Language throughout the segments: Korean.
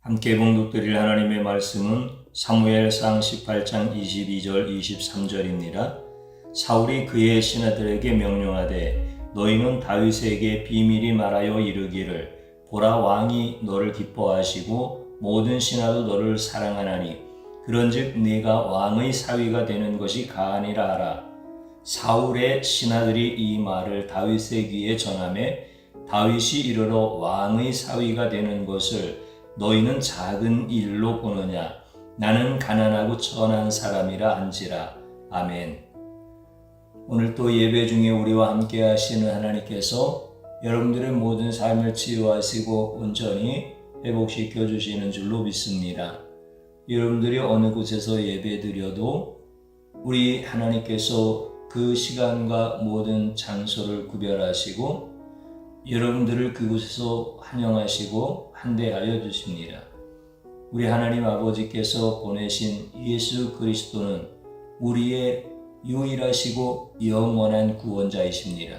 함께 봉독드릴 하나님의 말씀은 사무엘상 18장 22절 23절입니다. 사울이 그의 신하들에게 명령하되 너희는 다윗에게 비밀히 말하여 이르기를 보라, 왕이 너를 기뻐하시고 모든 신하도 너를 사랑하나니 그런즉 네가 왕의 사위가 되는 것이 가하니라 하라. 사울의 신하들이 이 말을 다윗의 귀에 전하매 다윗이 이르러 왕의 사위가 되는 것을 너희는 작은 일로 보느냐? 나는 가난하고 천한 사람이라 한지라. 아멘. 오늘 또 예배 중에 우리와 함께 하시는 하나님께서 여러분들의 모든 삶을 치유하시고 온전히 회복시켜 주시는 줄로 믿습니다. 여러분들이 어느 곳에서 예배드려도 우리 하나님께서 그 시간과 모든 장소를 구별하시고 여러분들을 그곳에서 환영하시고 환대하여 주십니다. 우리 하나님 아버지께서 보내신 예수 그리스도는 우리의 유일하시고 영원한 구원자이십니다.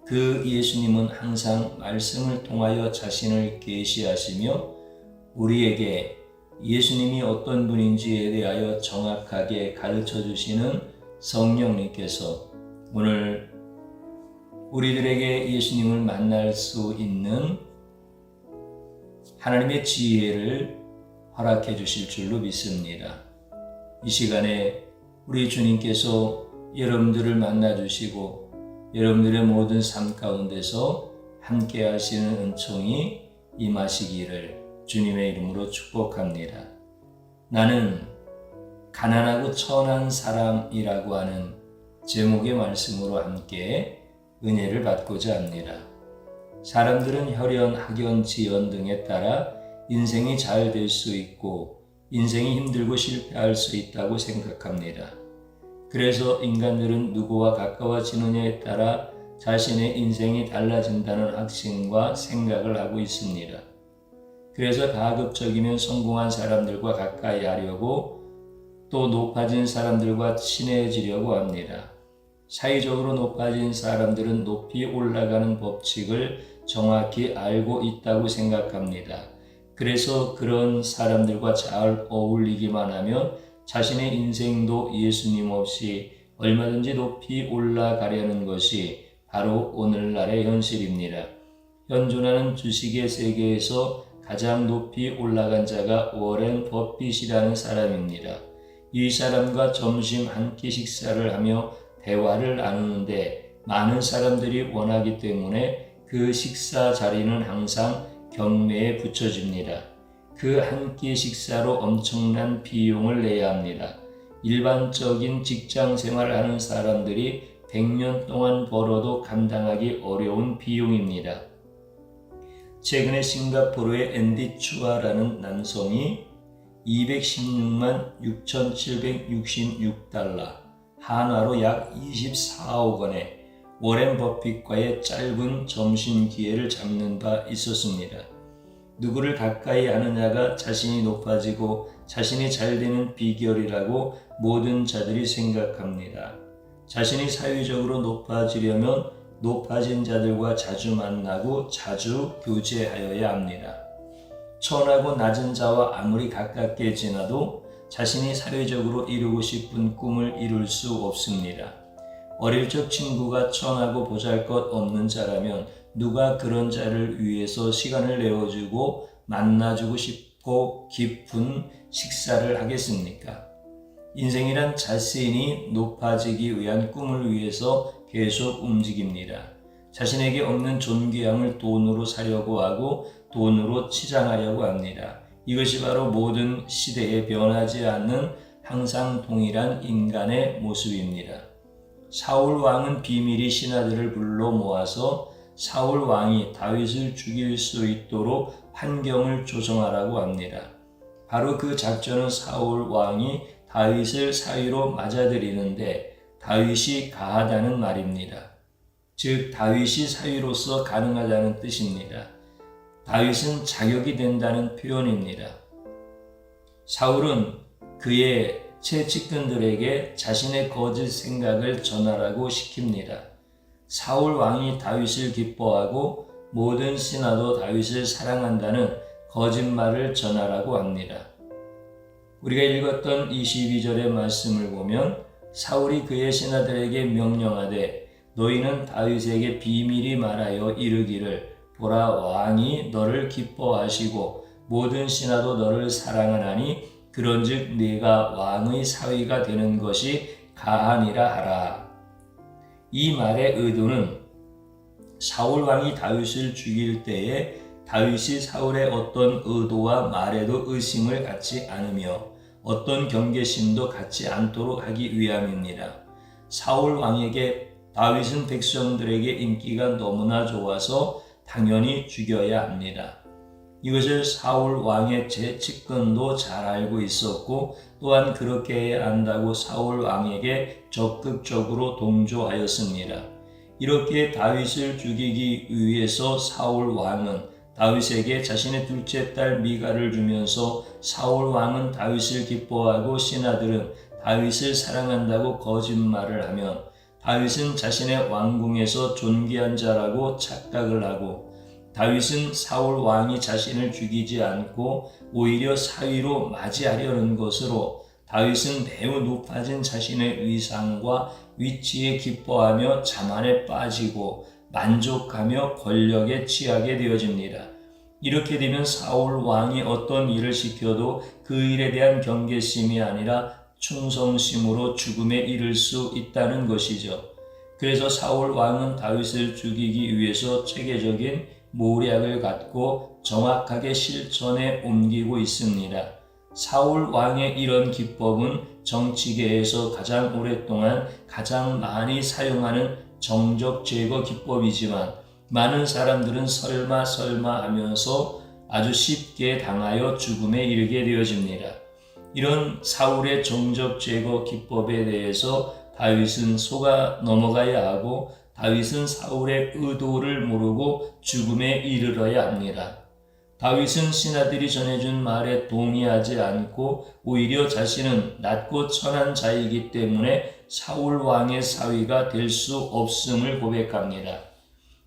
그 예수님은 항상 말씀을 통하여 자신을 계시하시며 우리에게 예수님이 어떤 분인지에 대하여 정확하게 가르쳐 주시는 성령님께서 오늘 우리들에게 예수님을 만날 수 있는 하나님의 지혜를 허락해 주실 줄로 믿습니다. 이 시간에 우리 주님께서 여러분들을 만나 주시고 여러분들의 모든 삶 가운데서 함께 하시는 은총이 임하시기를 주님의 이름으로 축복합니다. 나는 가난하고 천한 사람이라고 하는 제목의 말씀으로 함께 은혜를 받고자 합니다. 사람들은 혈연, 학연, 지연 등에 따라 인생이 잘 될 수 있고 인생이 힘들고 실패할 수 있다고 생각합니다. 그래서 인간들은 누구와 가까워지느냐에 따라 자신의 인생이 달라진다는 확신과 생각을 하고 있습니다. 그래서 가급적이면 성공한 사람들과 가까이 하려고 또 높아진 사람들과 친해지려고 합니다. 사회적으로 높아진 사람들은 높이 올라가는 법칙을 정확히 알고 있다고 생각합니다. 그래서 그런 사람들과 잘 어울리기만 하면 자신의 인생도 예수님 없이 얼마든지 높이 올라가려는 것이 바로 오늘날의 현실입니다. 현존하는 주식의 세계에서 가장 높이 올라간 자가 워렌 버핏이라는 사람입니다. 이 사람과 점심 한 끼 식사를 하며 대화를 나누는데 많은 사람들이 원하기 때문에 그 식사 자리는 항상 경매에 붙여집니다. 그 한 끼 식사로 엄청난 비용을 내야 합니다. 일반적인 직장 생활을 하는 사람들이 100년 동안 벌어도 감당하기 어려운 비용입니다. 최근에 싱가포르의 앤디 추아라는 남성이 216만 6,766달러, 한화로 약 24억 원에 워렌 버핏과의 짧은 점심 기회를 잡는 바 있었습니다. 누구를 가까이 하느냐가 자신이 높아지고 자신이 잘 되는 비결이라고 모든 자들이 생각합니다. 자신이 사회적으로 높아지려면 높아진 자들과 자주 만나고 자주 교제하여야 합니다. 천하고 낮은 자와 아무리 가깝게 지나도 자신이 사회적으로 이루고 싶은 꿈을 이룰 수 없습니다. 어릴 적 친구가 천하고 보잘것없는 자라면 누가 그런 자를 위해서 시간을 내어주고 만나주고 싶고 깊은 식사를 하겠습니까? 인생이란 자신이 높아지기 위한 꿈을 위해서 계속 움직입니다. 자신에게 없는 존귀함을 돈으로 사려고 하고 돈으로 치장하려고 합니다. 이것이 바로 모든 시대에 변하지 않는 항상 동일한 인간의 모습입니다. 사울 왕은 비밀히 신하들을 불러 모아서 사울 왕이 다윗을 죽일 수 있도록 환경을 조성하라고 합니다. 바로 그 작전은 사울 왕이 다윗을 사위로 맞아들이는데 다윗이 가하다는 말입니다. 즉 다윗이 사위로서 가능하다는 뜻입니다. 다윗은 자격이 된다는 표현입니다. 사울은 그의 채찍근들에게 자신의 거짓 생각을 전하라고 시킵니다. 사울 왕이 다윗을 기뻐하고 모든 신하도 다윗을 사랑한다는 거짓말을 전하라고 합니다. 우리가 읽었던 22절의 말씀을 보면 사울이 그의 신하들에게 명령하되 너희는 다윗에게 비밀히 말하여 이르기를 보라 왕이 너를 기뻐하시고 모든 신하도 너를 사랑하나니 그런즉 네가 왕의 사위가 되는 것이 가하니라 하라. 이 말의 의도는 사울 왕이 다윗을 죽일 때에 다윗이 사울의 어떤 의도와 말에도 의심을 갖지 않으며 어떤 경계심도 갖지 않도록 하기 위함입니다. 사울 왕에게 다윗은 백성들에게 인기가 너무나 좋아서 당연히 죽여야 합니다. 이것을 사울 왕의 재측근도 잘 알고 있었고 또한 그렇게 해야 한다고 사울 왕에게 적극적으로 동조하였습니다. 이렇게 다윗을 죽이기 위해서 사울 왕은 다윗에게 자신의 둘째 딸 미갈을 주면서 사울 왕은 다윗을 기뻐하고 신하들은 다윗을 사랑한다고 거짓말을 하면 다윗은 자신의 왕궁에서 존귀한 자라고 착각을 하고 다윗은 사울 왕이 자신을 죽이지 않고 오히려 사위로 맞이하려는 것으로 다윗은 매우 높아진 자신의 위상과 위치에 기뻐하며 자만에 빠지고 만족하며 권력에 취하게 되어집니다. 이렇게 되면 사울 왕이 어떤 일을 시켜도 그 일에 대한 경계심이 아니라 충성심으로 죽음에 이를 수 있다는 것이죠. 그래서 사울 왕은 다윗을 죽이기 위해서 체계적인 모략을 갖고 정확하게 실천에 옮기고 있습니다. 사울 왕의 이런 기법은 정치계에서 가장 오랫동안 가장 많이 사용하는 정적 제거 기법이지만 많은 사람들은 설마 하면서 아주 쉽게 당하여 죽음에 이르게 되어집니다. 이런 사울의 정적 제거 기법에 대해서 다윗은 속아 넘어가야 하고 다윗은 사울의 의도를 모르고 죽음에 이르러야 합니다. 다윗은 신하들이 전해준 말에 동의하지 않고 오히려 자신은 낮고 천한 자이기 때문에 사울 왕의 사위가 될 수 없음을 고백합니다.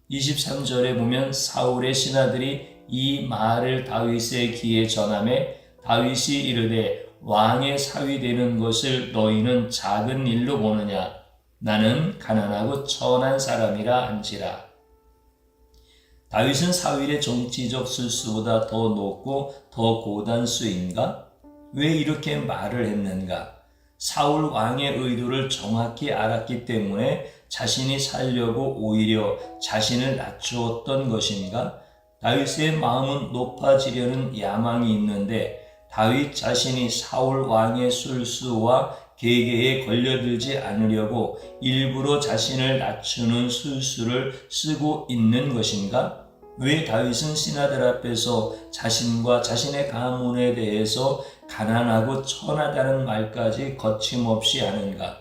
23절에 보면 사울의 신하들이 이 말을 다윗의 귀에 전하매 다윗이 이르되 왕의 사위 되는 것을 너희는 작은 일로 보느냐? 나는 가난하고 천한 사람이라 한지라. 다윗은 사울의 정치적 술수보다 더 높고 더 고단 수인가? 왜 이렇게 말을 했는가? 사울 왕의 의도를 정확히 알았기 때문에 자신이 살려고 오히려 자신을 낮추었던 것인가? 다윗의 마음은 높아지려는 야망이 있는데 다윗 자신이 사울 왕의 술수와 계계에 걸려들지 않으려고 일부러 자신을 낮추는 술수를 쓰고 있는 것인가? 왜 다윗은 신하들 앞에서 자신과 자신의 가문에 대해서 가난하고 천하다는 말까지 거침없이 하는가?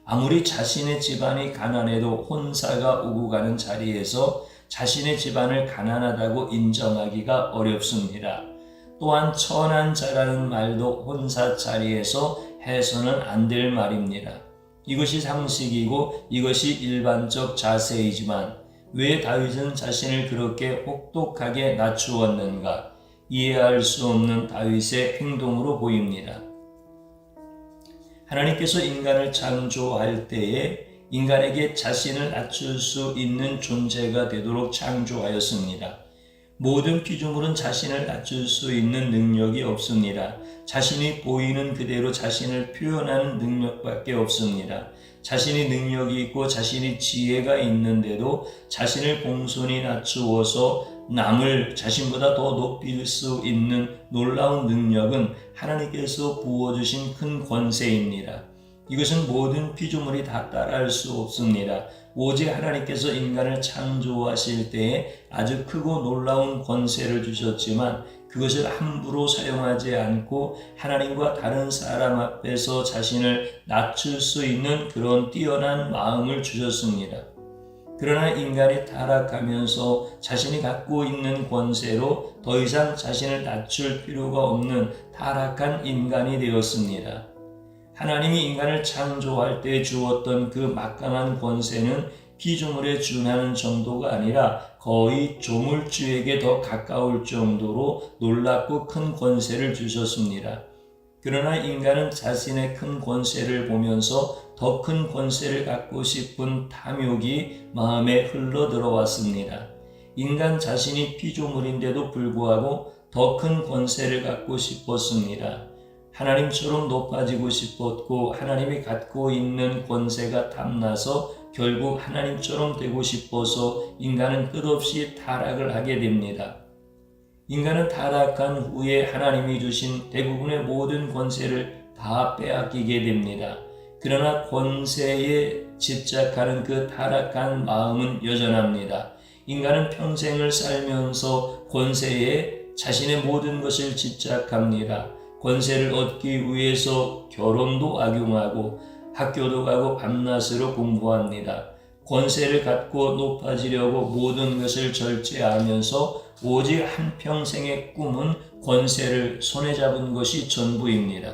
아무리 자신의 집안이 가난해도 혼사가 오고 가는 자리에서 자신의 집안을 가난하다고 인정하기가 어렵습니다. 또한 천한 자라는 말도 혼사 자리에서 해서는 안 될 말입니다. 이것이 상식이고 이것이 일반적 자세이지만 왜 다윗은 자신을 그렇게 혹독하게 낮추었는가? 이해할 수 없는 다윗의 행동으로 보입니다. 하나님께서 인간을 창조할 때에 인간에게 자신을 낮출 수 있는 존재가 되도록 창조하였습니다. 모든 피조물은 자신을 낮출 수 있는 능력이 없습니다. 자신이 보이는 그대로 자신을 표현하는 능력밖에 없습니다. 자신이 능력이 있고 자신이 지혜가 있는데도 자신을 공손히 낮추어서 남을 자신보다 더 높일 수 있는 놀라운 능력은 하나님께서 부어주신 큰 권세입니다. 이것은 모든 피조물이 다 따라할 수 없습니다. 오직 하나님께서 인간을 창조하실 때에 아주 크고 놀라운 권세를 주셨지만 그것을 함부로 사용하지 않고 하나님과 다른 사람 앞에서 자신을 낮출 수 있는 그런 뛰어난 마음을 주셨습니다. 그러나 인간이 타락하면서 자신이 갖고 있는 권세로 더 이상 자신을 낮출 필요가 없는 타락한 인간이 되었습니다. 하나님이 인간을 창조할 때 주었던 그 막강한 권세는 피조물에 준하는 정도가 아니라 거의 조물주에게 더 가까울 정도로 놀랍고 큰 권세를 주셨습니다. 그러나 인간은 자신의 큰 권세를 보면서 더 큰 권세를 갖고 싶은 탐욕이 마음에 흘러 들어왔습니다. 인간 자신이 피조물인데도 불구하고 더 큰 권세를 갖고 싶었습니다. 하나님처럼 높아지고 싶었고 하나님이 갖고 있는 권세가 탐나서 결국 하나님처럼 되고 싶어서 인간은 끝없이 타락을 하게 됩니다. 인간은 타락한 후에 하나님이 주신 대부분의 모든 권세를 다 빼앗기게 됩니다. 그러나 권세에 집착하는 그 타락한 마음은 여전합니다. 인간은 평생을 살면서 권세에 자신의 모든 것을 집착합니다. 권세를 얻기 위해서 결혼도 악용하고 학교도 가고 밤낮으로 공부합니다. 권세를 갖고 높아지려고 모든 것을 절제하면서 오직 한평생의 꿈은 권세를 손에 잡은 것이 전부입니다.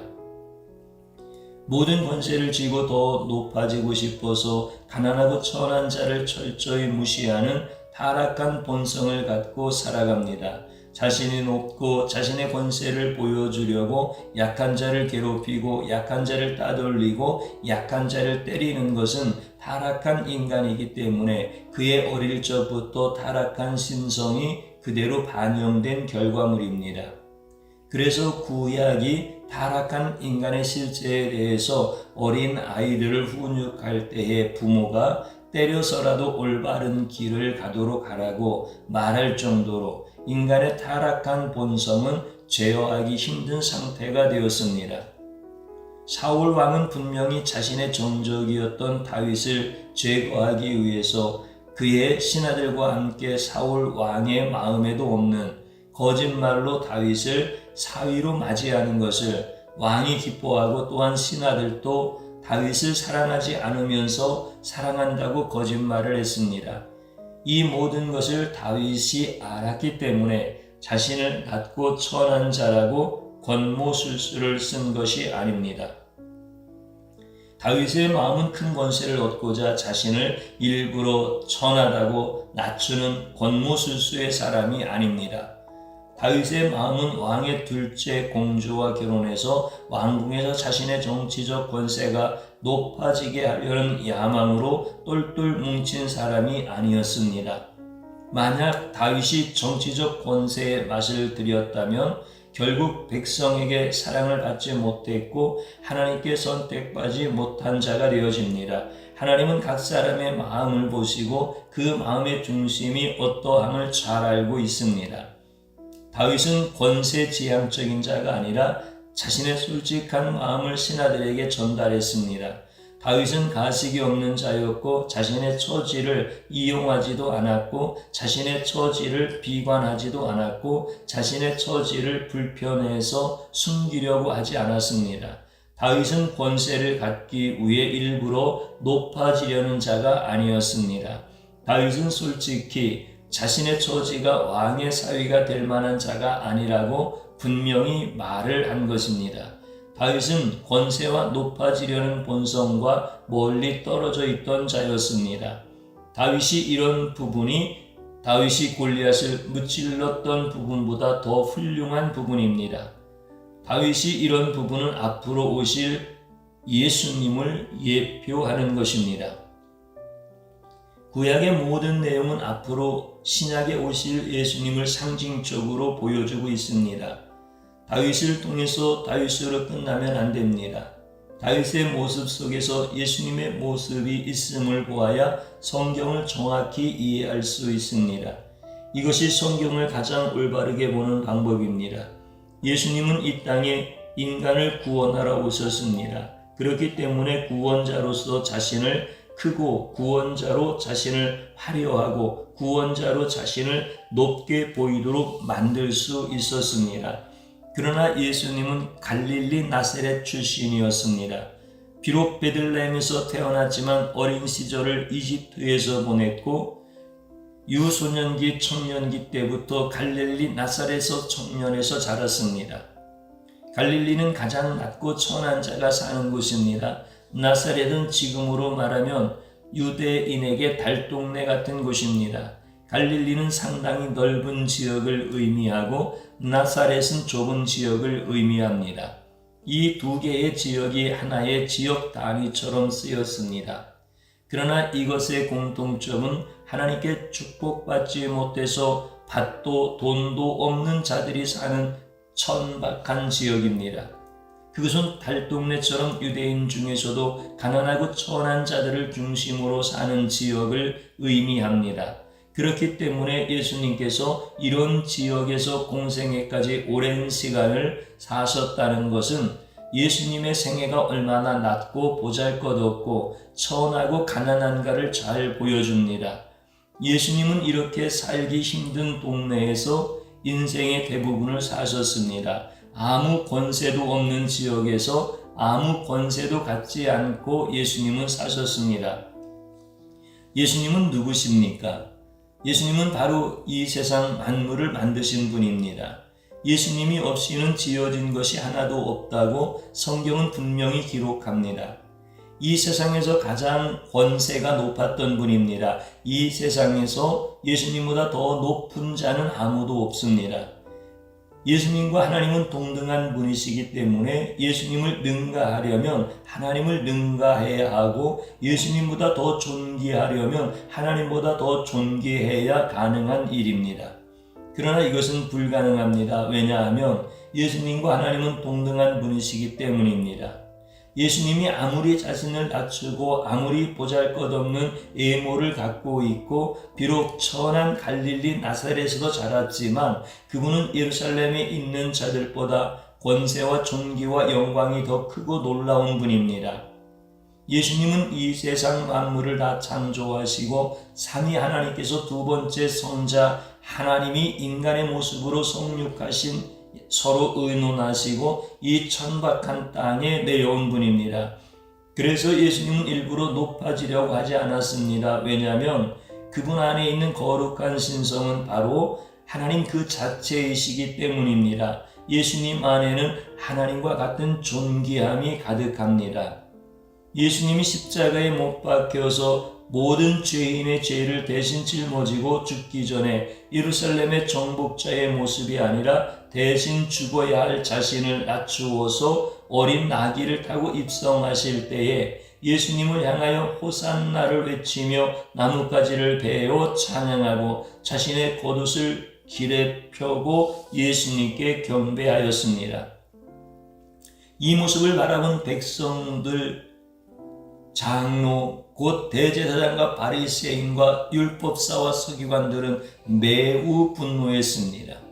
모든 권세를 쥐고 더 높아지고 싶어서 가난하고 천한 자를 철저히 무시하는 타락한 본성을 갖고 살아갑니다. 자신이 높고 자신의 권세를 보여주려고 약한 자를 괴롭히고 약한 자를 따돌리고 약한 자를 때리는 것은 타락한 인간이기 때문에 그의 어릴 적부터 타락한 심성이 그대로 반영된 결과물입니다. 그래서 구약이 타락한 인간의 실체에 대해서 어린 아이들을 훈육할 때에 부모가 때려서라도 올바른 길을 가도록 하라고 말할 정도로 인간의 타락한 본성은 제어하기 힘든 상태가 되었습니다. 사울 왕은 분명히 자신의 정적이었던 다윗을 제거하기 위해서 그의 신하들과 함께 사울 왕의 마음에도 없는 거짓말로 다윗을 사위로 맞이하는 것을 왕이 기뻐하고 또한 신하들도 다윗을 사랑하지 않으면서 사랑한다고 거짓말을 했습니다. 이 모든 것을 다윗이 알았기 때문에 자신을 낮고 천한 자라고 권모술수를 쓴 것이 아닙니다. 다윗의 마음은 큰 권세를 얻고자 자신을 일부러 천하다고 낮추는 권모술수의 사람이 아닙니다. 다윗의 마음은 왕의 둘째 공주와 결혼해서 왕궁에서 자신의 정치적 권세가 높아지게 하려는 야망으로 똘똘 뭉친 사람이 아니었습니다. 만약 다윗이 정치적 권세의 맛을 들였다면 결국 백성에게 사랑을 받지 못했고 하나님께 선택받지 못한 자가 되어집니다. 하나님은 각 사람의 마음을 보시고 그 마음의 중심이 어떠함을 잘 알고 있습니다. 다윗은 권세지향적인 자가 아니라 자신의 솔직한 마음을 신하들에게 전달했습니다. 다윗은 가식이 없는 자였고 자신의 처지를 이용하지도 않았고 자신의 처지를 비관하지도 않았고 자신의 처지를 불편해서 숨기려고 하지 않았습니다. 다윗은 권세를 갖기 위해 일부러 높아지려는 자가 아니었습니다. 다윗은 솔직히 자신의 처지가 왕의 사위가 될 만한 자가 아니라고 분명히 말을 한 것입니다. 다윗은 권세와 높아지려는 본성과 멀리 떨어져 있던 자였습니다. 다윗이 골리앗을 무찔렀던 부분보다 더 훌륭한 부분입니다. 다윗이 이런 부분은 앞으로 오실 예수님을 예표하는 것입니다. 구약의 모든 내용은 앞으로 신약에 오실 예수님을 상징적으로 보여주고 있습니다. 다윗을 통해서 다윗으로 끝나면 안 됩니다. 다윗의 모습 속에서 예수님의 모습이 있음을 보아야 성경을 정확히 이해할 수 있습니다. 이것이 성경을 가장 올바르게 보는 방법입니다. 예수님은 이 땅에 인간을 구원하러 오셨습니다. 그렇기 때문에 구원자로서 자신을 크고 구원자로 자신을 화려하고 구원자로 자신을 높게 보이도록 만들 수 있었습니다. 그러나 예수님은 갈릴리 나사렛 출신이었습니다. 비록 베들레헴에서 태어났지만 어린 시절을 이집트에서 보냈고 유소년기 청년기 때부터 갈릴리 나사렛에서 청년에서 자랐습니다. 갈릴리는 가장 낮고 천한 자가 사는 곳입니다. 나사렛은 지금으로 말하면 유대인에게 달동네 같은 곳입니다. 갈릴리는 상당히 넓은 지역을 의미하고 나사렛은 좁은 지역을 의미합니다. 이 두 개의 지역이 하나의 지역 단위처럼 쓰였습니다. 그러나 이것의 공통점은 하나님께 축복받지 못해서 밭도 돈도 없는 자들이 사는 천박한 지역입니다. 그것은 달동네처럼 유대인 중에서도 가난하고 천한 자들을 중심으로 사는 지역을 의미합니다. 그렇기 때문에 예수님께서 이런 지역에서 공생애까지 오랜 시간을 사셨다는 것은 예수님의 생애가 얼마나 낮고 보잘것없고 천하고 가난한가를 잘 보여줍니다. 예수님은 이렇게 살기 힘든 동네에서 인생의 대부분을 사셨습니다. 아무 권세도 없는 지역에서 아무 권세도 갖지 않고 예수님은 사셨습니다. 예수님은 누구십니까? 예수님은 바로 이 세상 만물을 만드신 분입니다. 예수님이 없이는 지어진 것이 하나도 없다고 성경은 분명히 기록합니다. 이 세상에서 가장 권세가 높았던 분입니다. 이 세상에서 예수님보다 더 높은 자는 아무도 없습니다. 예수님과 하나님은 동등한 분이시기 때문에 예수님을 능가하려면 하나님을 능가해야 하고 예수님보다 더 존귀하려면 하나님보다 더 존귀해야 가능한 일입니다. 그러나 이것은 불가능합니다. 왜냐하면 예수님과 하나님은 동등한 분이시기 때문입니다. 예수님이 아무리 자신을 낮추고 아무리 보잘것없는 외모를 갖고 있고 비록 천한 갈릴리 나사렛에서 자랐지만 그분은 예루살렘에 있는 자들보다 권세와 존귀와 영광이 더 크고 놀라운 분입니다. 예수님은 이 세상 만물을 다 창조하시고 삼위 하나님께서 두 번째 성자 하나님이 인간의 모습으로 성육하신 서로 의논하시고 이 천박한 땅에 내려온 분입니다. 그래서 예수님은 일부러 높아지려고 하지 않았습니다. 왜냐하면 그분 안에 있는 거룩한 신성은 바로 하나님 그 자체이시기 때문입니다. 예수님 안에는 하나님과 같은 존귀함이 가득합니다. 예수님이 십자가에 못 박혀서 모든 죄인의 죄를 대신 짊어지고 죽기 전에 예루살렘의 정복자의 모습이 아니라 대신 죽어야 할 자신을 낮추어서 어린 나귀를 타고 입성하실 때에 예수님을 향하여 호산나를 외치며 나뭇가지를 베어 찬양하고 자신의 겉옷을 길에 펴고 예수님께 경배하였습니다. 이 모습을 바라본 백성들, 장로, 곧 대제사장과 바리새인과 율법사와 서기관들은 매우 분노했습니다.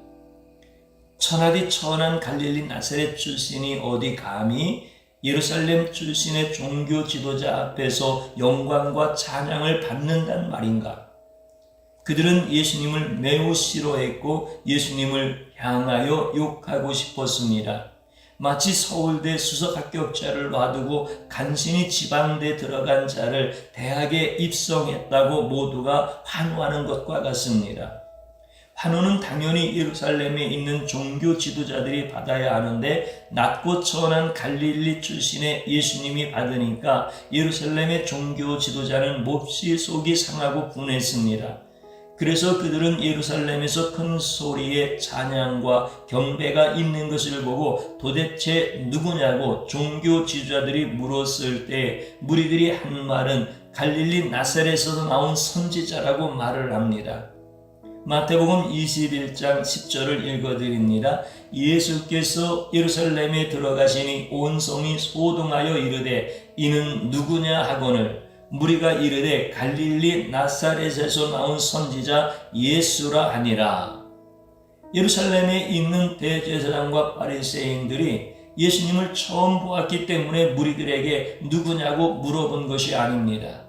천하디 천한 갈릴리 나사렛 출신이 어디 감히 예루살렘 출신의 종교 지도자 앞에서 영광과 찬양을 받는단 말인가? 그들은 예수님을 매우 싫어했고 예수님을 향하여 욕하고 싶었습니다. 마치 서울대 수석 합격자를 놔두고 간신히 지방대 들어간 자를 대학에 입성했다고 모두가 환호하는 것과 같습니다. 환호는 당연히 예루살렘에 있는 종교 지도자들이 받아야 하는데 낮고 천한 갈릴리 출신의 예수님이 받으니까 예루살렘의 종교 지도자는 몹시 속이 상하고 분했습니다. 그래서 그들은 예루살렘에서 큰 소리의 찬양과 경배가 있는 것을 보고 도대체 누구냐고 종교 지도자들이 물었을 때 무리들이 한 말은 갈릴리 나사렛에서 나온 선지자라고 말을 합니다. 마태복음 21장 10절을 읽어드립니다. 예수께서 예루살렘에 들어가시니 온 성이 소동하여 이르되 이는 누구냐 하거늘 무리가 이르되 갈릴리 나사렛에서 나온 선지자 예수라 하니라. 예루살렘에 있는 대제사장과 바리새인들이 예수님을 처음 보았기 때문에 무리들에게 누구냐고 물어본 것이 아닙니다.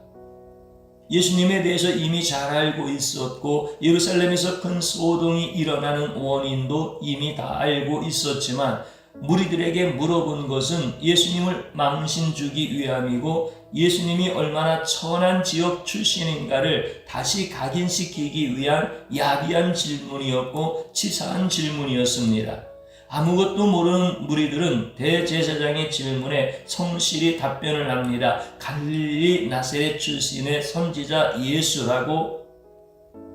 예수님에 대해서 이미 잘 알고 있었고 예루살렘에서 큰 소동이 일어나는 원인도 이미 다 알고 있었지만 무리들에게 물어본 것은 예수님을 망신 주기 위함이고 예수님이 얼마나 천한 지역 출신인가를 다시 각인시키기 위한 야비한 질문이었고 치사한 질문이었습니다. 아무것도 모르는 무리들은 대제사장의 질문에 성실히 답변을 합니다. 갈릴리 나사렛 출신의 선지자 예수라고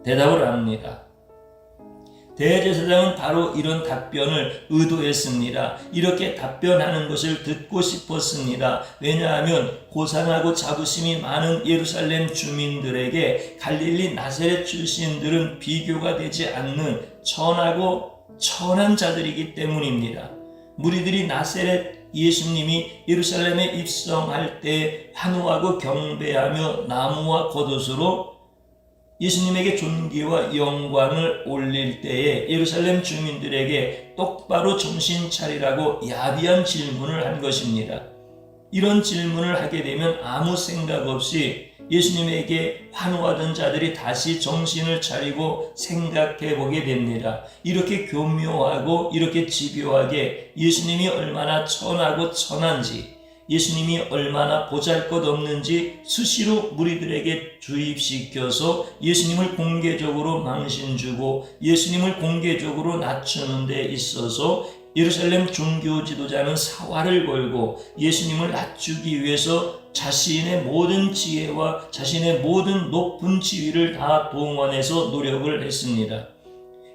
대답을 합니다. 대제사장은 바로 이런 답변을 의도했습니다. 이렇게 답변하는 것을 듣고 싶었습니다. 왜냐하면 고상하고 자부심이 많은 예루살렘 주민들에게 갈릴리 나사렛 출신들은 비교가 되지 않는 천하고 천한 자들이기 때문입니다. 무리들이 나사렛 예수님이 예루살렘에 입성할 때 환호하고 경배하며 나무와 겉옷으로 예수님에게 존귀와 영광을 올릴 때에 예루살렘 주민들에게 똑바로 정신 차리라고 야비한 질문을 한 것입니다. 이런 질문을 하게 되면 아무 생각 없이 예수님에게 환호하던 자들이 다시 정신을 차리고 생각해 보게 됩니다. 이렇게 교묘하고 이렇게 집요하게 예수님이 얼마나 천하고 천한지, 예수님이 얼마나 보잘것없는지 수시로 무리들에게 주입시켜서 예수님을 공개적으로 망신주고 예수님을 공개적으로 낮추는 데 있어서 예루살렘 종교 지도자는 사활을 걸고 예수님을 낮추기 위해서 자신의 모든 지혜와 자신의 모든 높은 지위를 다 동원해서 노력을 했습니다.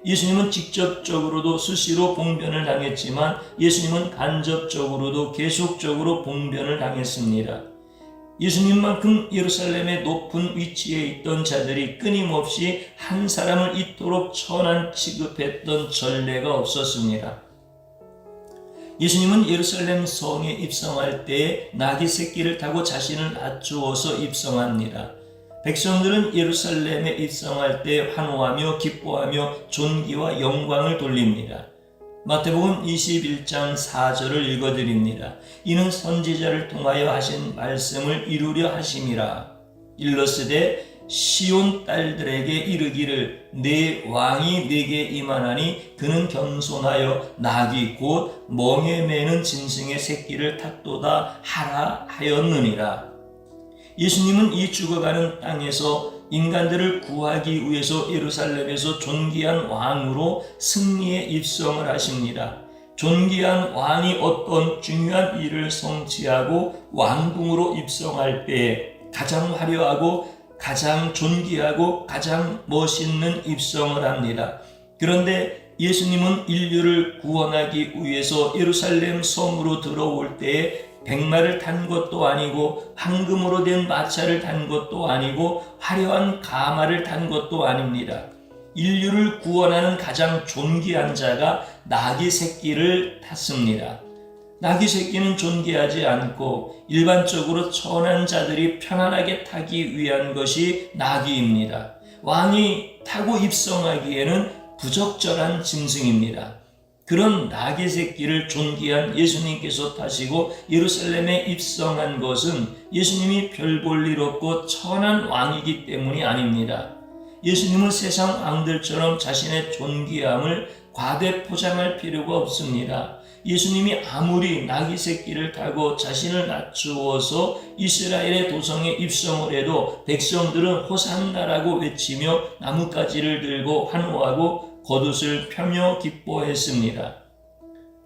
예수님은 직접적으로도 수시로 봉변을 당했지만 예수님은 간접적으로도 계속적으로 봉변을 당했습니다. 예수님만큼 예루살렘의 높은 위치에 있던 자들이 끊임없이 한 사람을 이토록 천한 취급했던 전례가 없었습니다. 예수님은 예루살렘 성에 입성할 때에 나귀 새끼를 타고 자신을 낮추어서 입성합니다. 백성들은 예루살렘에 입성할 때 환호하며 기뻐하며 존귀와 영광을 돌립니다. 마태복음 21장 4절을 읽어드립니다. 이는 선지자를 통하여 하신 말씀을 이루려 하심이라. 일러스되 시온 딸들에게 이르기를 내 왕이 내게 임하나니 그는 겸손하여 나귀 곧 멍에 매는 짐승의 새끼를 탔도다 하라 하였느니라. 예수님은 이 죽어가는 땅에서 인간들을 구하기 위해서 예루살렘에서 존귀한 왕으로 승리에 입성을 하십니다. 존귀한 왕이 어떤 중요한 일을 성취하고 왕궁으로 입성할 때에 가장 화려하고 가장 존귀하고 가장 멋있는 입성을 합니다. 그런데 예수님은 인류를 구원하기 위해서 예루살렘 성으로 들어올 때에 백마를 탄 것도 아니고 황금으로 된 마차를 탄 것도 아니고 화려한 가마를 탄 것도 아닙니다. 인류를 구원하는 가장 존귀한 자가 나귀 새끼를 탔습니다. 나귀 새끼는 존귀하지 않고 일반적으로 천한 자들이 편안하게 타기 위한 것이 나귀입니다. 왕이 타고 입성하기에는 부적절한 짐승입니다. 그런 나귀 새끼를 존귀한 예수님께서 타시고 예루살렘에 입성한 것은 예수님이 별 볼 일 없고 천한 왕이기 때문이 아닙니다. 예수님은 세상 왕들처럼 자신의 존귀함을 과대 포장할 필요가 없습니다. 예수님이 아무리 나귀 새끼를 타고 자신을 낮추어서 이스라엘의 도성에 입성을 해도 백성들은 호산나라고 외치며 나뭇가지를 들고 환호하고 겉옷을 펴며 기뻐했습니다.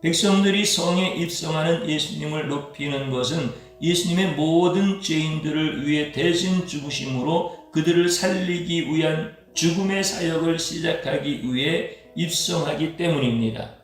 백성들이 성에 입성하는 예수님을 높이는 것은 예수님의 모든 죄인들을 위해 대신 죽으심으로 그들을 살리기 위한 죽음의 사역을 시작하기 위해 입성하기 때문입니다.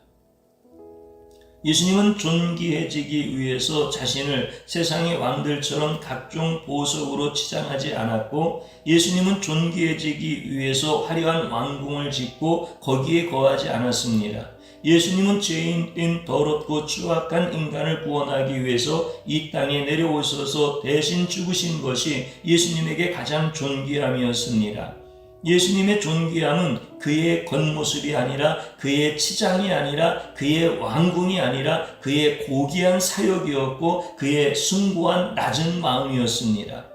예수님은 존귀해지기 위해서 자신을 세상의 왕들처럼 각종 보석으로 치장하지 않았고 예수님은 존귀해지기 위해서 화려한 왕궁을 짓고 거기에 거하지 않았습니다. 예수님은 죄인된 더럽고 추악한 인간을 구원하기 위해서 이 땅에 내려오셔서 대신 죽으신 것이 예수님에게 가장 존귀함이었습니다. 예수님의 존귀함은 그의 겉모습이 아니라 그의 치장이 아니라 그의 왕궁이 아니라 그의 고귀한 사역이었고 그의 숭고한 낮은 마음이었습니다.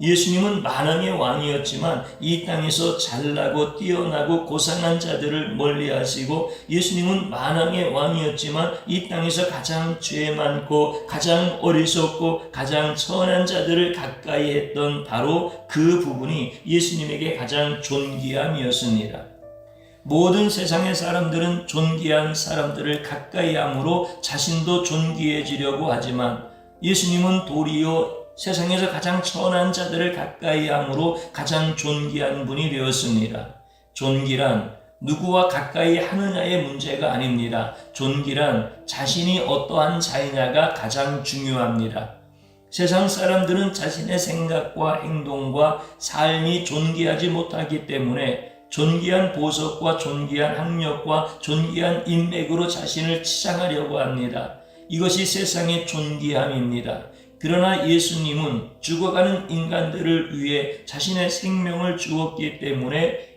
예수님은 만왕의 왕이었지만 이 땅에서 잘나고 뛰어나고 고상한 자들을 멀리하시고 예수님은 만왕의 왕이었지만 이 땅에서 가장 죄 많고 가장 어리석고 가장 천한 자들을 가까이 했던 바로 그 부분이 예수님에게 가장 존귀함이었습니다. 모든 세상의 사람들은 존귀한 사람들을 가까이 함으로 자신도 존귀해지려고 하지만 예수님은 도리어 세상에서 가장 천한 자들을 가까이 함으로 가장 존귀한 분이 되었습니다. 존귀란 누구와 가까이 하느냐의 문제가 아닙니다. 존귀란 자신이 어떠한 자이냐가 가장 중요합니다. 세상 사람들은 자신의 생각과 행동과 삶이 존귀하지 못하기 때문에 존귀한 보석과 존귀한 학력과 존귀한 인맥으로 자신을 치장하려고 합니다. 이것이 세상의 존귀함입니다. 그러나 예수님은 죽어가는 인간들을 위해 자신의 생명을 주었기 때문에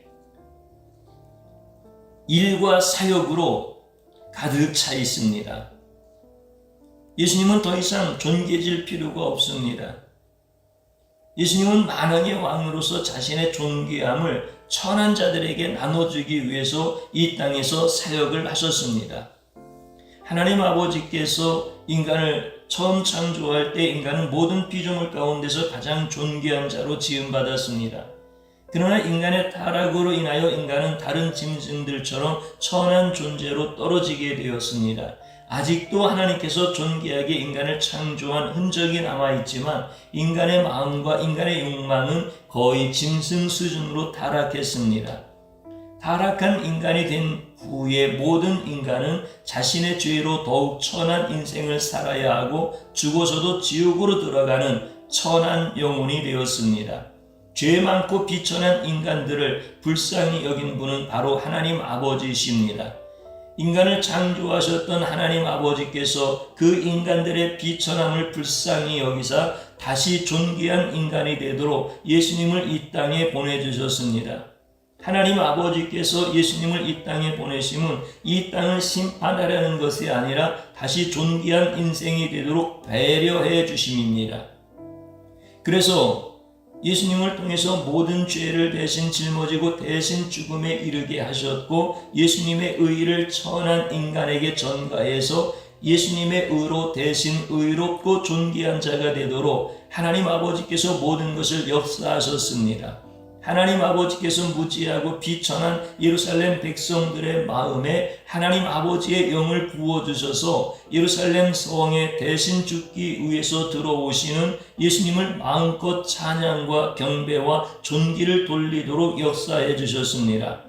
일과 사역으로 가득 차 있습니다. 예수님은 더 이상 존귀해질 필요가 없습니다. 예수님은 만왕의 왕으로서 자신의 존귀함을 천한 자들에게 나눠주기 위해서 이 땅에서 사역을 하셨습니다. 하나님 아버지께서 인간을 처음 창조할 때 인간은 모든 피조물 가운데서 가장 존귀한 자로 지음받았습니다. 그러나 인간의 타락으로 인하여 인간은 다른 짐승들처럼 천한 존재로 떨어지게 되었습니다. 아직도 하나님께서 존귀하게 인간을 창조한 흔적이 남아있지만 인간의 마음과 인간의 욕망은 거의 짐승 수준으로 타락했습니다. 타락한 인간이 된 후에 모든 인간은 자신의 죄로 더욱 천한 인생을 살아야 하고 죽어서도 지옥으로 들어가는 천한 영혼이 되었습니다. 죄 많고 비천한 인간들을 불쌍히 여긴 분은 바로 하나님 아버지이십니다. 인간을 창조하셨던 하나님 아버지께서 그 인간들의 비천함을 불쌍히 여기사 다시 존귀한 인간이 되도록 예수님을 이 땅에 보내주셨습니다. 하나님 아버지께서 예수님을 이 땅에 보내심은 이 땅을 심판하려는 것이 아니라 다시 존귀한 인생이 되도록 배려해 주심입니다. 그래서 예수님을 통해서 모든 죄를 대신 짊어지고 대신 죽음에 이르게 하셨고 예수님의 의를 천한 인간에게 전가해서 예수님의 의로 대신 의롭고 존귀한 자가 되도록 하나님 아버지께서 모든 것을 역사하셨습니다. 하나님 아버지께서 무지하고 비천한 예루살렘 백성들의 마음에 하나님 아버지의 영을 부어주셔서 예루살렘 성에 대신 죽기 위해서 들어오시는 예수님을 마음껏 찬양과 경배와 존귀를 돌리도록 역사해 주셨습니다.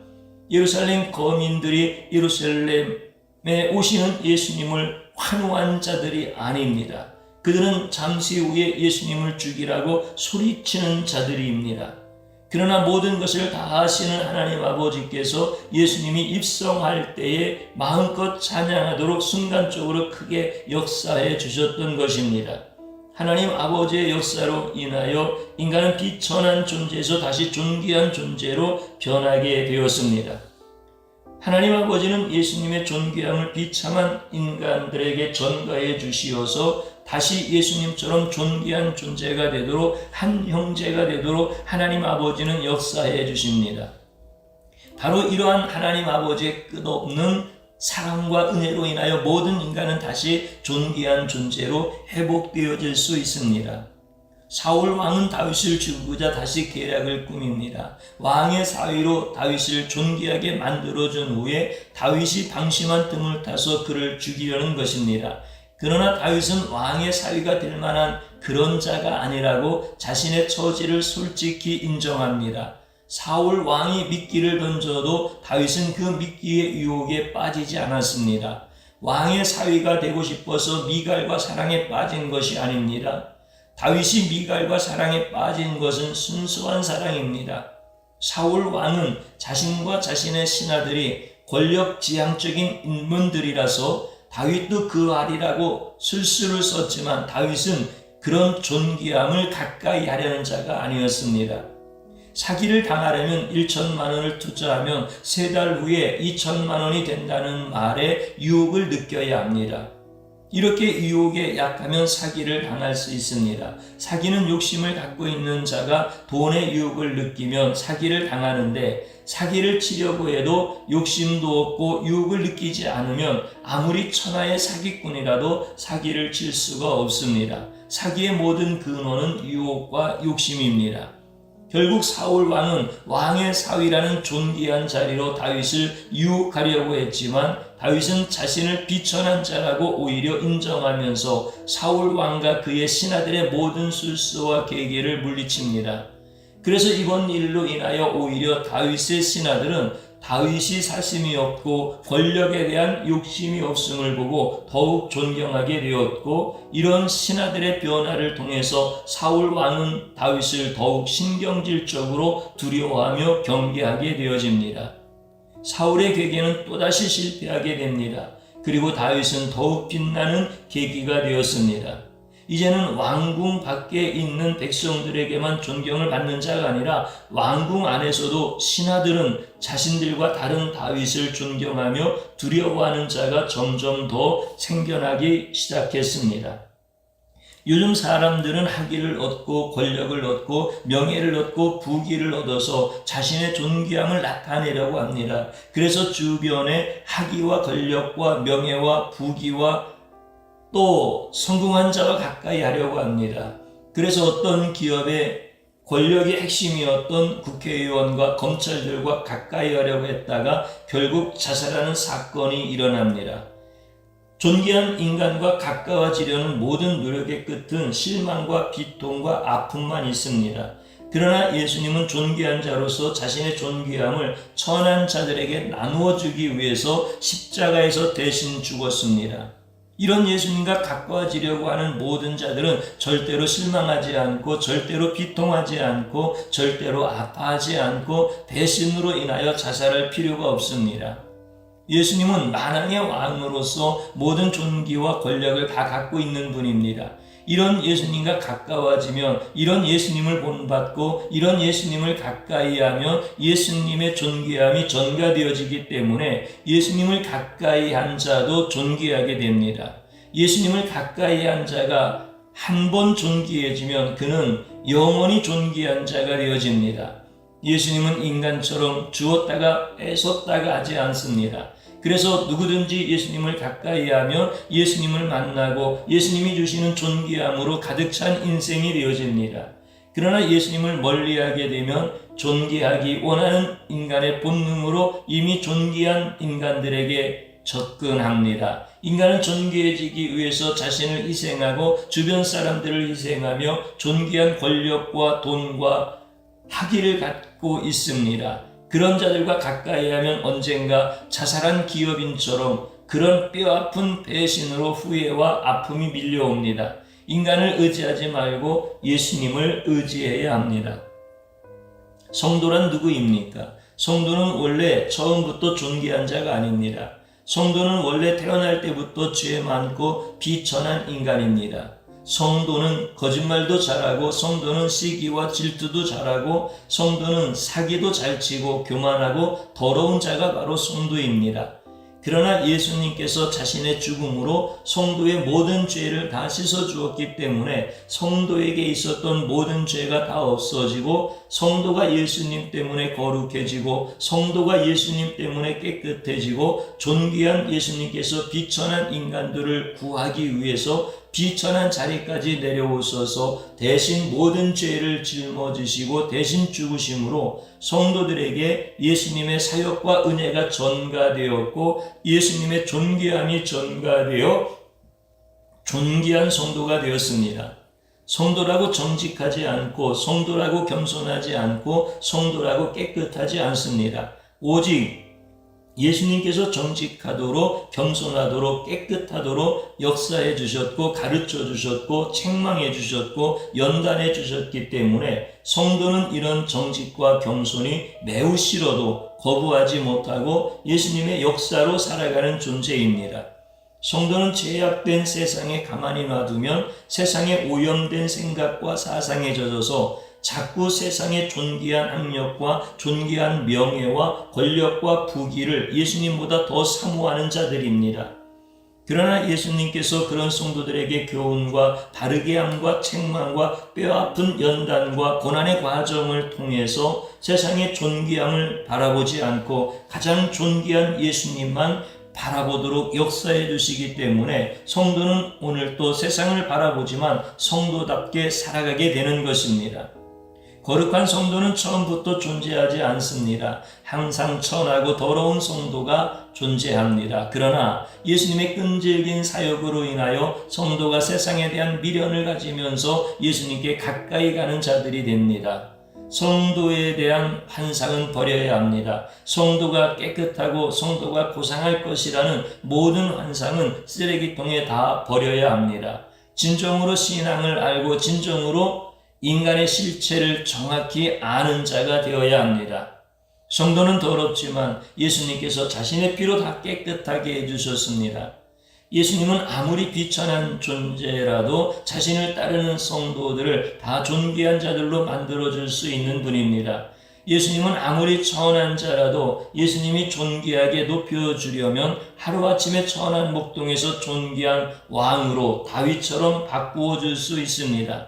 예루살렘 거민들이 예루살렘에 오시는 예수님을 환호한 자들이 아닙니다. 그들은 잠시 후에 예수님을 죽이라고 소리치는 자들입니다. 그러나 모든 것을 다 하시는 하나님 아버지께서 예수님이 입성할 때에 마음껏 찬양하도록 순간적으로 크게 역사해 주셨던 것입니다. 하나님 아버지의 역사로 인하여 인간은 비천한 존재에서 다시 존귀한 존재로 변하게 되었습니다. 하나님 아버지는 예수님의 존귀함을 비참한 인간들에게 전가해 주시어서 다시 예수님처럼 존귀한 존재가 되도록 한 형제가 되도록 하나님 아버지는 역사해 주십니다. 바로 이러한 하나님 아버지의 끝없는 사랑과 은혜로 인하여 모든 인간은 다시 존귀한 존재로 회복되어질 수 있습니다. 사울 왕은 다윗을 죽이고자 다시 계략을 꾸밉니다. 왕의 사위로 다윗을 존귀하게 만들어준 후에 다윗이 방심한 틈을 타서 그를 죽이려는 것입니다. 그러나 다윗은 왕의 사위가 될 만한 그런 자가 아니라고 자신의 처지를 솔직히 인정합니다. 사울 왕이 미끼를 던져도 다윗은 그 미끼의 유혹에 빠지지 않았습니다. 왕의 사위가 되고 싶어서 미갈과 사랑에 빠진 것이 아닙니다. 다윗이 미갈과 사랑에 빠진 것은 순수한 사랑입니다. 사울 왕은 자신과 자신의 신하들이 권력지향적인 인물들이라서 다윗도 그하리라고 술수를 썼지만 다윗은 그런 존귀함을 가까이 하려는 자가 아니었습니다. 사기를 당하려면 1천만 원을 투자하면 3달 후에 2천만 원이 된다는 말에 유혹을 느껴야 합니다. 이렇게 유혹에 약하면 사기를 당할 수 있습니다. 사기는 욕심을 갖고 있는 자가 돈의 유혹을 느끼면 사기를 당하는데 사기를 치려고 해도 욕심도 없고 유혹을 느끼지 않으면 아무리 천하의 사기꾼이라도 사기를 칠 수가 없습니다. 사기의 모든 근원은 유혹과 욕심입니다. 결국 사울 왕은 왕의 사위라는 존귀한 자리로 다윗을 유혹하려고 했지만 다윗은 자신을 비천한 자라고 오히려 인정하면서 사울 왕과 그의 신하들의 모든 술수와 계계를 물리칩니다. 그래서 이번 일로 인하여 오히려 다윗의 신하들은 다윗이 사심이 없고 권력에 대한 욕심이 없음을 보고 더욱 존경하게 되었고, 이런 신하들의 변화를 통해서 사울 왕은 다윗을 더욱 신경질적으로 두려워하며 경계하게 되어집니다. 사울의 계계는 또다시 실패하게 됩니다. 그리고 다윗은 더욱 빛나는 계기가 되었습니다. 이제는 왕궁 밖에 있는 백성들에게만 존경을 받는 자가 아니라 왕궁 안에서도 신하들은 자신들과 다른 다윗을 존경하며 두려워하는 자가 점점 더 생겨나기 시작했습니다. 요즘 사람들은 학위를 얻고 권력을 얻고 명예를 얻고 부귀를 얻어서 자신의 존귀함을 나타내려고 합니다. 그래서 주변에 학위와 권력과 명예와 부귀와 또 성공한 자와 가까이 하려고 합니다. 그래서 어떤 기업의 권력의 핵심이었던 국회의원과 검찰들과 가까이 하려고 했다가 결국 자살하는 사건이 일어납니다. 존귀한 인간과 가까워지려는 모든 노력의 끝은 실망과 비통과 아픔만 있습니다. 그러나 예수님은 존귀한 자로서 자신의 존귀함을 천한 자들에게 나누어 주기 위해서 십자가에서 대신 죽었습니다. 이런 예수님과 가까워지려고 하는 모든 자들은 절대로 실망하지 않고 절대로 비통하지 않고 절대로 아파하지 않고 배신으로 인하여 자살할 필요가 없습니다. 예수님은 만왕의 왕으로서 모든 존귀와 권력을 다 갖고 있는 분입니다. 이런 예수님과 가까워지면, 이런 예수님을 본받고 이런 예수님을 가까이 하면 예수님의 존귀함이 전가되어지기 때문에 예수님을 가까이 한 자도 존귀하게 됩니다. 예수님을 가까이 한 자가 한 번 존귀해지면 그는 영원히 존귀한 자가 되어집니다. 예수님은 인간처럼 주었다가 뺏었다가 하지 않습니다. 그래서 누구든지 예수님을 가까이 하면 예수님을 만나고 예수님이 주시는 존귀함으로 가득 찬 인생이 되어집니다. 그러나 예수님을 멀리하게 되면 존귀하기 원하는 인간의 본능으로 이미 존귀한 인간들에게 접근합니다. 인간은 존귀해지기 위해서 자신을 희생하고 주변 사람들을 희생하며 존귀한 권력과 돈과 학위를 갖고 있습니다. 그런 자들과 가까이 하면 언젠가 자살한 기업인처럼 그런 뼈아픈 배신으로 후회와 아픔이 밀려옵니다. 인간을 의지하지 말고 예수님을 의지해야 합니다. 성도란 누구입니까? 성도는 원래 처음부터 존귀한 자가 아닙니다. 성도는 원래 태어날 때부터 죄 많고 비천한 인간입니다. 성도는 거짓말도 잘하고 성도는 시기와 질투도 잘하고 성도는 사기도 잘 치고 교만하고 더러운 자가 바로 성도입니다. 그러나 예수님께서 자신의 죽음으로 성도의 모든 죄를 다 씻어 주었기 때문에 성도에게 있었던 모든 죄가 다 없어지고 성도가 예수님 때문에 거룩해지고 성도가 예수님 때문에 깨끗해지고 존귀한 예수님께서 비천한 인간들을 구하기 위해서 비천한 자리까지 내려오셔서 대신 모든 죄를 짊어지시고 대신 죽으심으로 성도들에게 예수님의 사역과 은혜가 전가되었고 예수님의 존귀함이 전가되어 존귀한 성도가 되었습니다. 성도라고 정직하지 않고 성도라고 겸손하지 않고 성도라고 깨끗하지 않습니다. 오직 예수님께서 정직하도록 겸손하도록 깨끗하도록 역사해 주셨고 가르쳐 주셨고 책망해 주셨고 연단해 주셨기 때문에 성도는 이런 정직과 겸손이 매우 싫어도 거부하지 못하고 예수님의 역사로 살아가는 존재입니다. 성도는 죄악된 세상에 가만히 놔두면 세상에 오염된 생각과 사상에 젖어서 자꾸 세상의 존귀한 학력과 존귀한 명예와 권력과 부귀를 예수님보다 더 사모하는 자들입니다. 그러나 예수님께서 그런 성도들에게 교훈과 바르게 함과 책망과 뼈아픈 연단과 고난의 과정을 통해서 세상의 존귀함을 바라보지 않고 가장 존귀한 예수님만 바라보도록 역사해 주시기 때문에 성도는 오늘도 세상을 바라보지만 성도답게 살아가게 되는 것입니다. 거룩한 성도는 처음부터 존재하지 않습니다. 항상 천하고 더러운 성도가 존재합니다. 그러나 예수님의 끈질긴 사역으로 인하여 성도가 세상에 대한 미련을 가지면서 예수님께 가까이 가는 자들이 됩니다. 성도에 대한 환상은 버려야 합니다. 성도가 깨끗하고 성도가 고상할 것이라는 모든 환상은 쓰레기통에 다 버려야 합니다. 진정으로 신앙을 알고 진정으로 인간의 실체를 정확히 아는 자가 되어야 합니다. 성도는 더럽지만 예수님께서 자신의 피로 다 깨끗하게 해주셨습니다. 예수님은 아무리 비천한 존재라도 자신을 따르는 성도들을 다 존귀한 자들로 만들어줄 수 있는 분입니다. 예수님은 아무리 천한 자라도 예수님이 존귀하게 높여주려면 하루아침에 천한 목동에서 존귀한 왕으로 다윗처럼 바꾸어 줄 수 있습니다.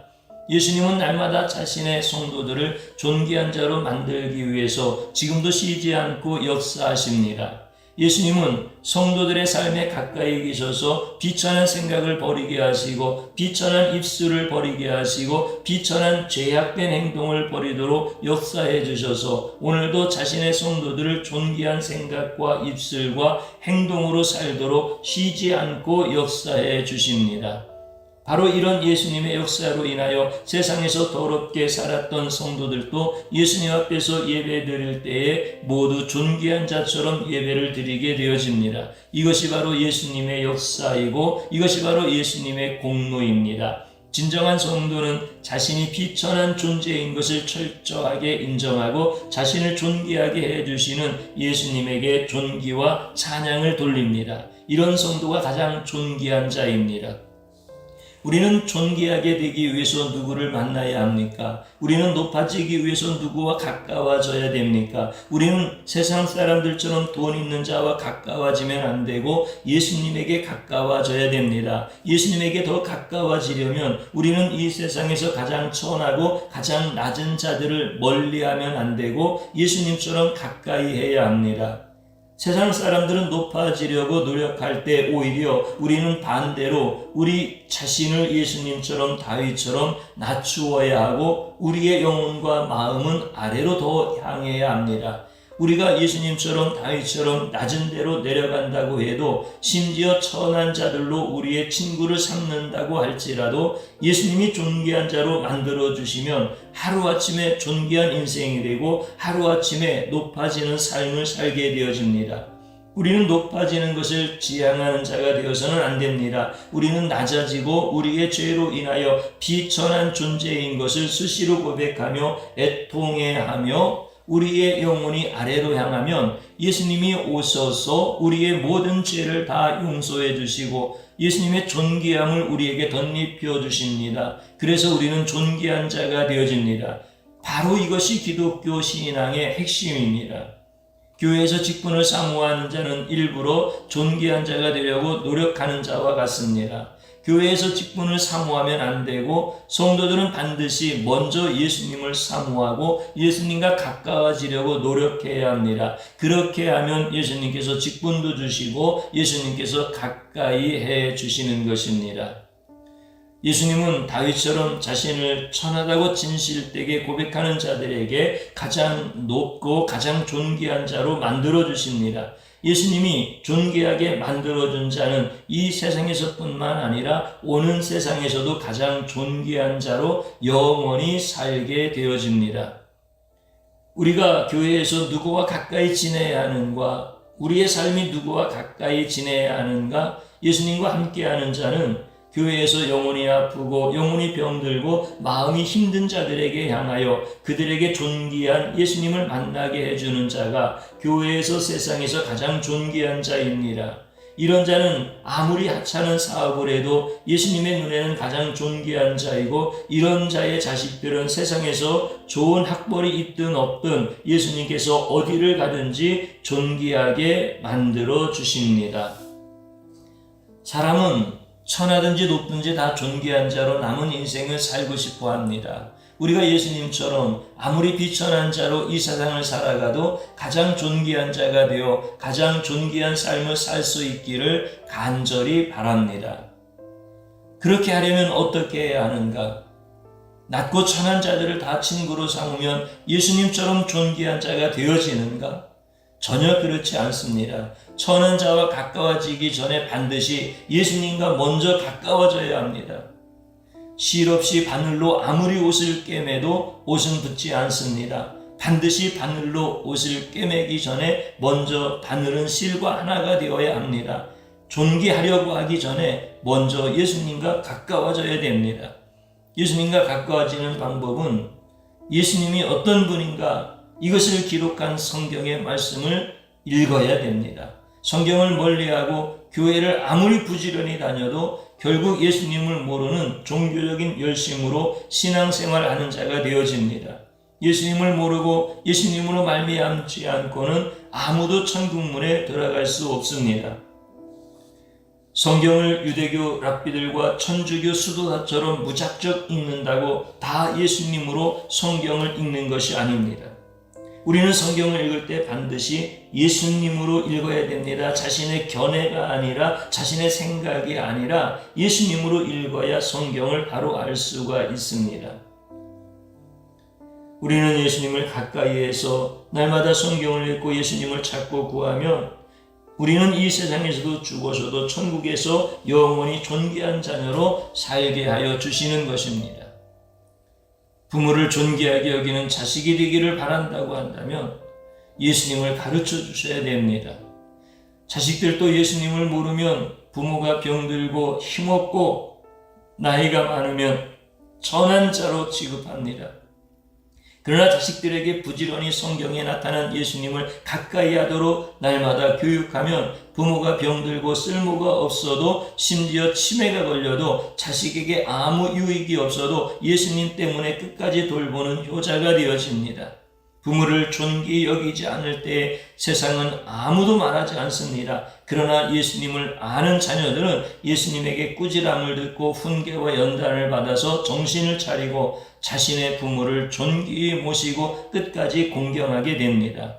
예수님은 날마다 자신의 성도들을 존귀한 자로 만들기 위해서 지금도 쉬지 않고 역사하십니다. 예수님은 성도들의 삶에 가까이 계셔서 비천한 생각을 버리게 하시고 비천한 입술을 버리게 하시고 비천한 죄악된 행동을 버리도록 역사해 주셔서 오늘도 자신의 성도들을 존귀한 생각과 입술과 행동으로 살도록 쉬지 않고 역사해 주십니다. 바로 이런 예수님의 역사로 인하여 세상에서 더럽게 살았던 성도들도 예수님 앞에서 예배 드릴 때에 모두 존귀한 자처럼 예배를 드리게 되어집니다. 이것이 바로 예수님의 역사이고 이것이 바로 예수님의 공로입니다. 진정한 성도는 자신이 비천한 존재인 것을 철저하게 인정하고 자신을 존귀하게 해주시는 예수님에게 존귀와 찬양을 돌립니다. 이런 성도가 가장 존귀한 자입니다. 우리는 존귀하게 되기 위해서 누구를 만나야 합니까? 우리는 높아지기 위해서 누구와 가까워져야 됩니까? 우리는 세상 사람들처럼 돈 있는 자와 가까워지면 안 되고 예수님에게 가까워져야 됩니다. 예수님에게 더 가까워지려면 우리는 이 세상에서 가장 천하고 가장 낮은 자들을 멀리하면 안 되고 예수님처럼 가까이 해야 합니다. 세상 사람들은 높아지려고 노력할 때 오히려 우리는 반대로 우리 자신을 예수님처럼 다윗처럼 낮추어야 하고 우리의 영혼과 마음은 아래로 더 향해야 합니다. 우리가 예수님처럼 다윗처럼 낮은 데로 내려간다고 해도 심지어 천한 자들로 우리의 친구를 삼는다고 할지라도 예수님이 존귀한 자로 만들어주시면 하루아침에 존귀한 인생이 되고 하루아침에 높아지는 삶을 살게 되어집니다. 우리는 높아지는 것을 지향하는 자가 되어서는 안 됩니다. 우리는 낮아지고 우리의 죄로 인하여 비천한 존재인 것을 수시로 고백하며 애통해하며 우리의 영혼이 아래로 향하면 예수님이 오셔서 우리의 모든 죄를 다 용서해 주시고 예수님의 존귀함을 우리에게 덧입혀 주십니다. 그래서 우리는 존귀한 자가 되어집니다. 바로 이것이 기독교 신앙의 핵심입니다. 교회에서 직분을 사모하는 자는 일부러 존귀한 자가 되려고 노력하는 자와 같습니다. 교회에서 직분을 사모하면 안 되고 성도들은 반드시 먼저 예수님을 사모하고 예수님과 가까워지려고 노력해야 합니다. 그렇게 하면 예수님께서 직분도 주시고 예수님께서 가까이 해 주시는 것입니다. 예수님은 다윗처럼 자신을 천하다고 진실되게 고백하는 자들에게 가장 높고 가장 존귀한 자로 만들어 주십니다. 예수님이 존귀하게 만들어준 자는 이 세상에서뿐만 아니라 오는 세상에서도 가장 존귀한 자로 영원히 살게 되어집니다. 우리가 교회에서 누구와 가까이 지내야 하는가, 우리의 삶이 누구와 가까이 지내야 하는가, 예수님과 함께하는 자는 교회에서 영혼이 아프고 영혼이 병들고 마음이 힘든 자들에게 향하여 그들에게 존귀한 예수님을 만나게 해주는 자가 교회에서 세상에서 가장 존귀한 자입니다. 이런 자는 아무리 하찮은 사업을 해도 예수님의 눈에는 가장 존귀한 자이고 이런 자의 자식들은 세상에서 좋은 학벌이 있든 없든 예수님께서 어디를 가든지 존귀하게 만들어 주십니다. 사람은 천하든지 높든지 다 존귀한 자로 남은 인생을 살고 싶어 합니다. 우리가 예수님처럼 아무리 비천한 자로 이 세상을 살아가도 가장 존귀한 자가 되어 가장 존귀한 삶을 살 수 있기를 간절히 바랍니다. 그렇게 하려면 어떻게 해야 하는가? 낮고 천한 자들을 다 친구로 삼으면 예수님처럼 존귀한 자가 되어지는가? 전혀 그렇지 않습니다. 천한 자와 가까워지기 전에 반드시 예수님과 먼저 가까워져야 합니다. 실 없이 바늘로 아무리 옷을 꿰매도 옷은 붙지 않습니다. 반드시 바늘로 옷을 꿰매기 전에 먼저 바늘은 실과 하나가 되어야 합니다. 존귀하려고 하기 전에 먼저 예수님과 가까워져야 됩니다. 예수님과 가까워지는 방법은 예수님이 어떤 분인가 이것을 기록한 성경의 말씀을 읽어야 됩니다. 성경을 멀리하고 교회를 아무리 부지런히 다녀도 결국 예수님을 모르는 종교적인 열심으로 신앙생활하는 자가 되어집니다. 예수님을 모르고 예수님으로 말미암지 않고는 아무도 천국문에 들어갈 수 없습니다. 성경을 유대교 랍비들과 천주교 수도사처럼 무작정 읽는다고 다 예수님으로 성경을 읽는 것이 아닙니다. 우리는 성경을 읽을 때 반드시 예수님으로 읽어야 됩니다. 자신의 견해가 아니라 자신의 생각이 아니라 예수님으로 읽어야 성경을 바로 알 수가 있습니다. 우리는 예수님을 가까이에서 날마다 성경을 읽고 예수님을 찾고 구하면 우리는 이 세상에서도 죽어서도 천국에서 영원히 존귀한 자녀로 살게 하여 주시는 것입니다. 부모를 존귀하게 여기는 자식이 되기를 바란다고 한다면 예수님을 가르쳐 주셔야 됩니다. 자식들도 예수님을 모르면 부모가 병들고 힘없고 나이가 많으면 천한 자로 취급합니다. 그러나 자식들에게 부지런히 성경에 나타난 예수님을 가까이 하도록 날마다 교육하면 부모가 병들고 쓸모가 없어도 심지어 치매가 걸려도 자식에게 아무 유익이 없어도 예수님 때문에 끝까지 돌보는 효자가 되어집니다. 부모를 존귀히 여기지 않을 때 세상은 아무도 말하지 않습니다. 그러나 예수님을 아는 자녀들은 예수님에게 꾸지람을 듣고 훈계와 연단을 받아서 정신을 차리고 자신의 부모를 존귀히 모시고 끝까지 공경하게 됩니다.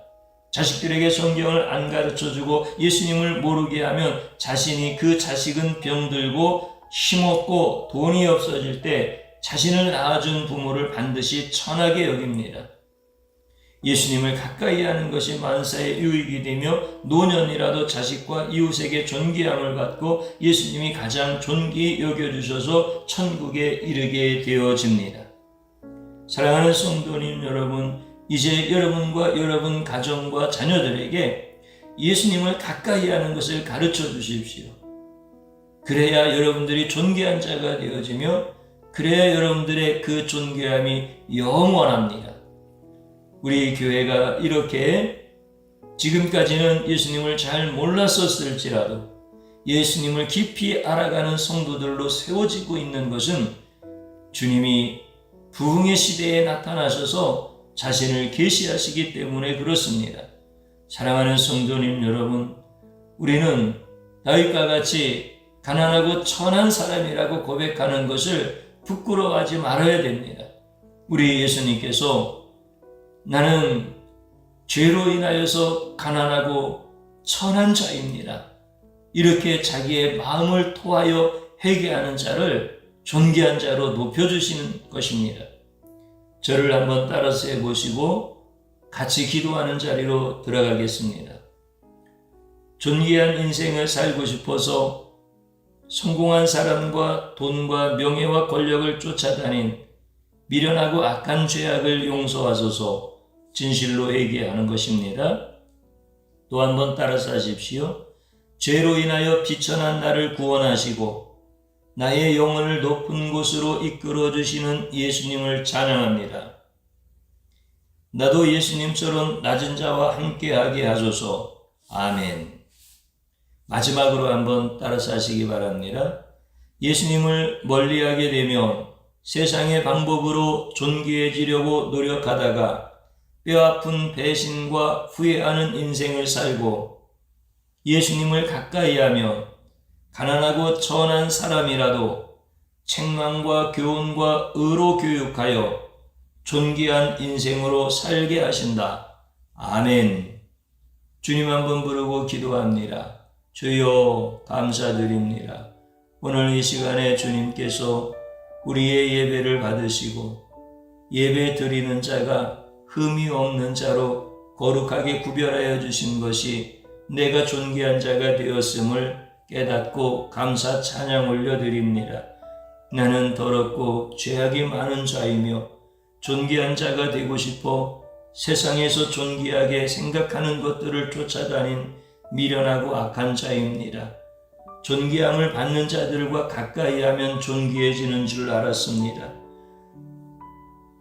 자식들에게 성경을 안 가르쳐주고 예수님을 모르게 하면 자신이 그 자식은 병들고 힘없고 돈이 없어질 때 자신을 낳아준 부모를 반드시 천하게 여깁니다. 예수님을 가까이 하는 것이 만사의 유익이 되며 노년이라도 자식과 이웃에게 존귀함을 받고 예수님이 가장 존귀히 여겨주셔서 천국에 이르게 되어집니다. 사랑하는 성도님 여러분, 이제 여러분과 여러분 가정과 자녀들에게 예수님을 가까이 하는 것을 가르쳐 주십시오. 그래야 여러분들이 존귀한 자가 되어지며 그래야 여러분들의 그 존귀함이 영원합니다. 우리 교회가 이렇게 지금까지는 예수님을 잘 몰랐었을지라도 예수님을 깊이 알아가는 성도들로 세워지고 있는 것은 주님이 부흥의 시대에 나타나셔서 자신을 계시하시기 때문에 그렇습니다. 사랑하는 성도님 여러분, 우리는 다윗과 같이 가난하고 천한 사람이라고 고백하는 것을 부끄러워하지 말아야 됩니다. 우리 예수님께서 나는 죄로 인하여서 가난하고 천한 자입니다. 이렇게 자기의 마음을 토하여 회개하는 자를 존귀한 자로 높여주시는 것입니다. 저를 한번 따라서 해보시고 같이 기도하는 자리로 들어가겠습니다. 존귀한 인생을 살고 싶어서 성공한 사람과 돈과 명예와 권력을 쫓아다닌 미련하고 악한 죄악을 용서하소서 진실로 회개하는 것입니다. 또 한번 따라서 하십시오. 죄로 인하여 비천한 나를 구원하시고 나의 영혼을 높은 곳으로 이끌어 주시는 예수님을 찬양합니다. 나도 예수님처럼 낮은 자와 함께하게 하소서. 아멘. 마지막으로 한번 따라서 하시기 바랍니다. 예수님을 멀리하게 되면 세상의 방법으로 존귀해지려고 노력하다가 뼈아픈 배신과 후회하는 인생을 살고 예수님을 가까이하며 가난하고 천한 사람이라도 책망과 교훈과 의로 교육하여 존귀한 인생으로 살게 하신다. 아멘. 주님 한번 부르고 기도합니다. 주여 감사드립니다. 오늘 이 시간에 주님께서 우리의 예배를 받으시고 예배 드리는 자가 흠이 없는 자로 거룩하게 구별하여 주신 것이 내가 존귀한 자가 되었음을 깨닫고 감사 찬양 올려드립니다. 나는 더럽고 죄악이 많은 자이며 존귀한 자가 되고 싶어 세상에서 존귀하게 생각하는 것들을 쫓아다닌 미련하고 악한 자입니다. 존귀함을 받는 자들과 가까이 하면 존귀해지는 줄 알았습니다.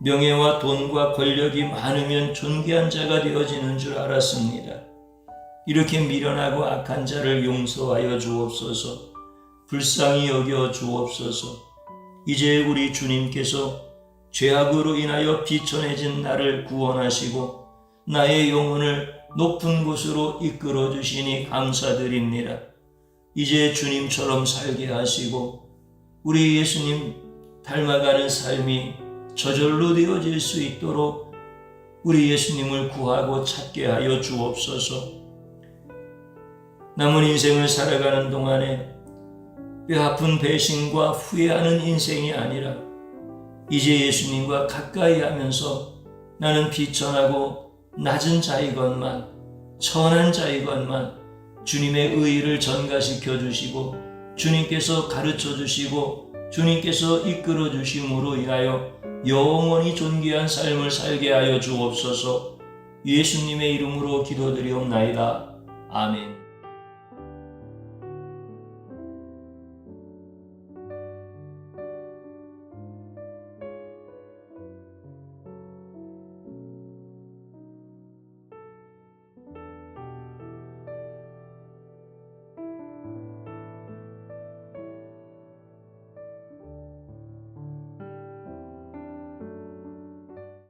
명예와 돈과 권력이 많으면 존귀한 자가 되어지는 줄 알았습니다. 이렇게 미련하고 악한 자를 용서하여 주옵소서. 불쌍히 여겨 주옵소서. 이제 우리 주님께서 죄악으로 인하여 비천해진 나를 구원하시고 나의 영혼을 높은 곳으로 이끌어 주시니 감사드립니다. 이제 주님처럼 살게 하시고 우리 예수님 닮아가는 삶이 저절로 되어질 수 있도록 우리 예수님을 구하고 찾게 하여 주옵소서. 남은 인생을 살아가는 동안에 뼈아픈 배신과 후회하는 인생이 아니라 이제 예수님과 가까이 하면서 나는 비천하고 낮은 자이건만 천한 자이건만 주님의 의의를 전가시켜 주시고 주님께서 가르쳐 주시고 주님께서 이끌어 주심으로 인하여 영원히 존귀한 삶을 살게 하여 주옵소서. 예수님의 이름으로 기도드리옵나이다. 아멘.